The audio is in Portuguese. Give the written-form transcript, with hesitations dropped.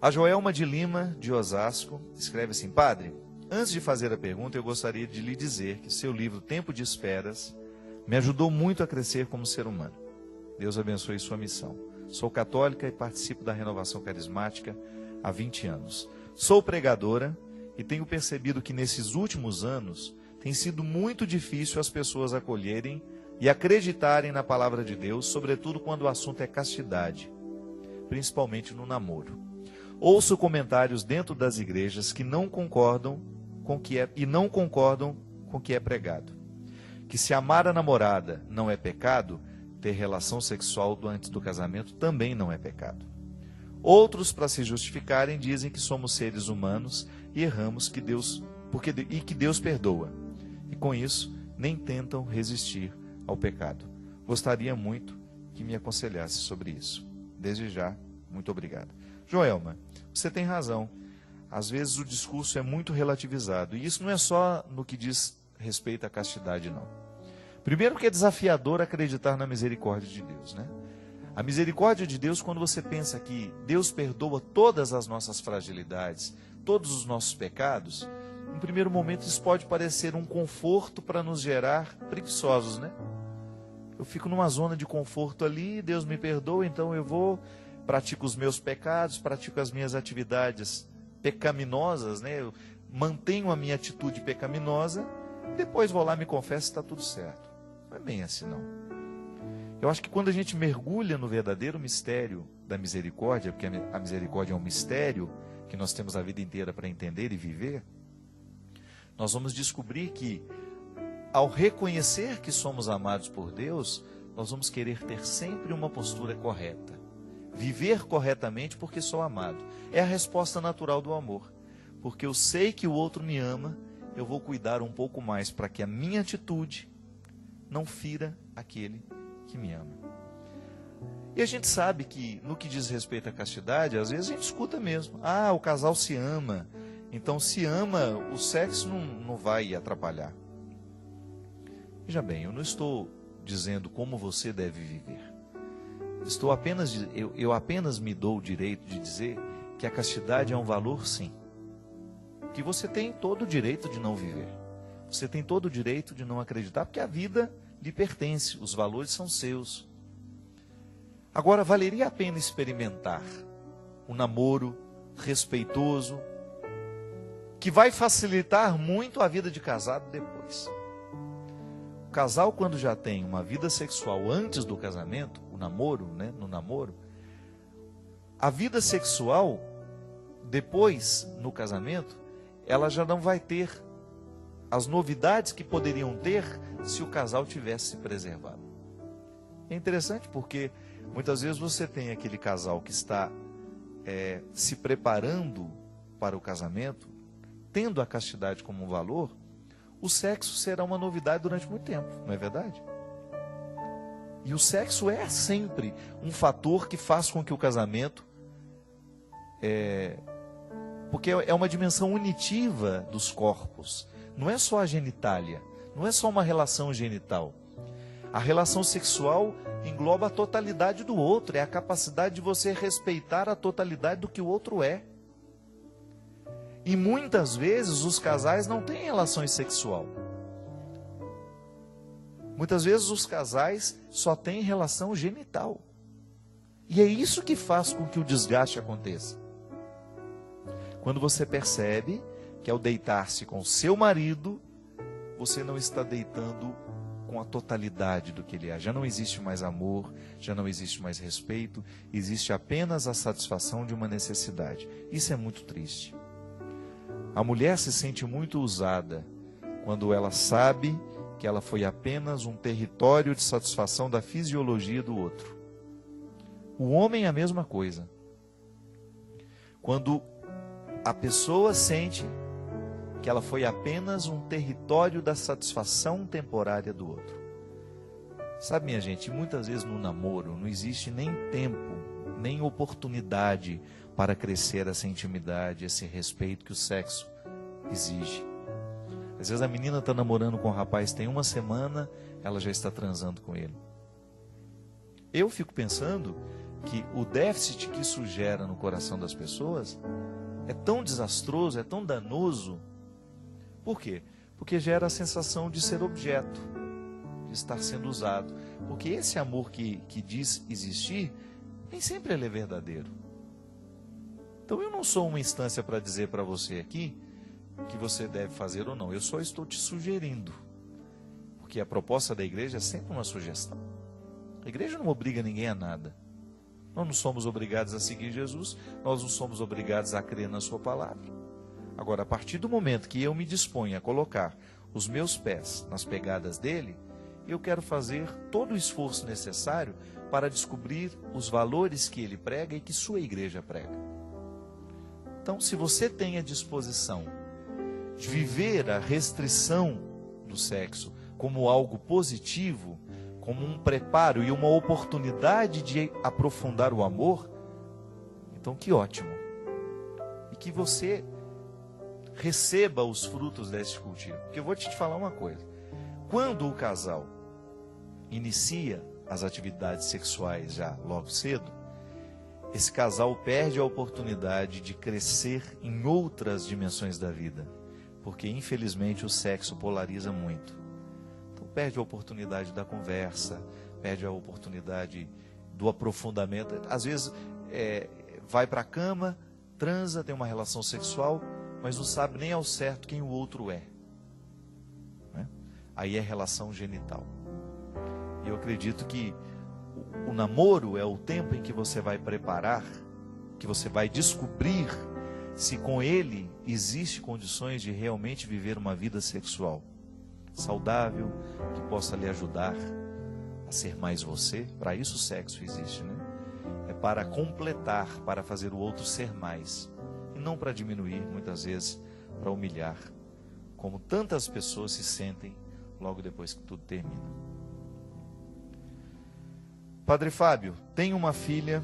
A Joelma de Lima, de Osasco, escreve assim: Padre, antes de fazer a pergunta, eu gostaria de lhe dizer que seu livro Tempo de Esperas me ajudou muito a crescer como ser humano. Deus abençoe sua missão. Sou católica e participo da Renovação Carismática há 20 anos. Sou pregadora e tenho percebido que nesses últimos anos tem sido muito difícil as pessoas acolherem e acreditarem na palavra de Deus, sobretudo quando o assunto é castidade, principalmente no namoro. Ouço comentários dentro das igrejas que não concordam com o que é pregado. Que se amar a namorada não é pecado, ter relação sexual antes do casamento também não é pecado. Outros, para se justificarem, dizem que somos seres humanos e erramos e que Deus perdoa. E com isso, nem tentam resistir ao pecado. Gostaria muito que me aconselhasse sobre isso. Desde já, muito obrigado. Joelma, você tem razão. Às vezes o discurso é muito relativizado. E isso não é só no que diz respeito à castidade, não. Primeiro que é desafiador acreditar na misericórdia de Deus, né? A misericórdia de Deus, quando você pensa que Deus perdoa todas as nossas fragilidades, todos os nossos pecados, em primeiro momento isso pode parecer um conforto para nos gerar preguiçosos, né? Eu fico numa zona de conforto ali, Deus me perdoa, então eu vou, pratico os meus pecados, pratico as minhas atividades pecaminosas, né? Eu mantenho a minha atitude pecaminosa, depois vou lá, me confesso e está tudo certo. Não é bem assim, não. Eu acho que quando a gente mergulha no verdadeiro mistério da misericórdia, porque a misericórdia é um mistério que nós temos a vida inteira para entender e viver, nós vamos descobrir que, ao reconhecer que somos amados por Deus, nós vamos querer ter sempre uma postura correta. Viver corretamente porque sou amado. É a resposta natural do amor. Porque eu sei que o outro me ama, eu vou cuidar um pouco mais para que a minha atitude não fira aquele que me ama. E a gente sabe que, no que diz respeito à castidade, às vezes a gente escuta mesmo. Ah, o casal se ama. Então, se ama, o sexo não vai atrapalhar. Veja bem, eu não estou dizendo como você deve viver. Eu apenas me dou o direito de dizer que a castidade é um valor, sim. Que você tem todo o direito de não viver. Você tem todo o direito de não acreditar, porque a vida lhe pertence, os valores são seus. Agora, valeria a pena experimentar um namoro respeitoso, que vai facilitar muito a vida de casado depois. O casal, quando já tem uma vida sexual antes do casamento, o namoro, né, no namoro, a vida sexual depois, no casamento, ela já não vai ter as novidades que poderiam ter se o casal tivesse se preservado. É interessante porque muitas vezes você tem aquele casal que está se preparando para o casamento, tendo a castidade como um valor, o sexo será uma novidade durante muito tempo, não é verdade? E o sexo é sempre um fator que faz com que o casamento, porque é uma dimensão unitiva dos corpos, não é só a genitália, não é só uma relação genital. A relação sexual engloba a totalidade do outro, é a capacidade de você respeitar a totalidade do que o outro é. E muitas vezes os casais não têm relações sexual. Muitas vezes os casais só têm relação genital. E é isso que faz com que o desgaste aconteça. Quando você percebe que ao deitar-se com seu marido, você não está deitando com a totalidade do que ele é. Já não existe mais amor, já não existe mais respeito, existe apenas a satisfação de uma necessidade. Isso é muito triste. A mulher se sente muito usada quando ela sabe que ela foi apenas um território de satisfação da fisiologia do outro. O homem é a mesma coisa. Quando a pessoa sente que ela foi apenas um território da satisfação temporária do outro. Sabe, minha gente, muitas vezes no namoro não existe nem tempo, nem oportunidade para crescer essa intimidade, esse respeito que o sexo exige. Às vezes a menina está namorando com o rapaz, tem uma semana, ela já está transando com ele. Eu fico pensando que o déficit que isso gera no coração das pessoas é tão desastroso, é tão danoso. Por quê? Porque gera a sensação de ser objeto, de estar sendo usado. Porque esse amor que diz existir, nem sempre ele é verdadeiro. Então eu não sou uma instância para dizer para você aqui que você deve fazer ou não. Eu só estou te sugerindo. Porque a proposta da igreja é sempre uma sugestão. A igreja não obriga ninguém a nada. Nós não somos obrigados a seguir Jesus, nós não somos obrigados a crer na sua palavra. Agora, a partir do momento que eu me disponho a colocar os meus pés nas pegadas dele, eu quero fazer todo o esforço necessário para descobrir os valores que ele prega e que sua igreja prega. Então, se você tem a disposição de viver a restrição do sexo como algo positivo, como um preparo e uma oportunidade de aprofundar o amor, então que ótimo. E que você receba os frutos desse cultivo. Porque eu vou te falar uma coisa. Quando o casal inicia as atividades sexuais já logo cedo, esse casal perde a oportunidade de crescer em outras dimensões da vida. Porque, infelizmente, o sexo polariza muito. Então, perde a oportunidade da conversa, perde a oportunidade do aprofundamento. Às vezes, vai para a cama, transa, tem uma relação sexual, mas não sabe nem ao certo quem o outro é. Né? Aí é relação genital. E eu acredito que o namoro é o tempo em que você vai preparar, que você vai descobrir se com ele existe condições de realmente viver uma vida sexual saudável, que possa lhe ajudar a ser mais você. Para isso o sexo existe, né? É para completar, para fazer o outro ser mais. E não para diminuir, muitas vezes, para humilhar, como tantas pessoas se sentem logo depois que tudo termina. Padre Fábio, tenho uma filha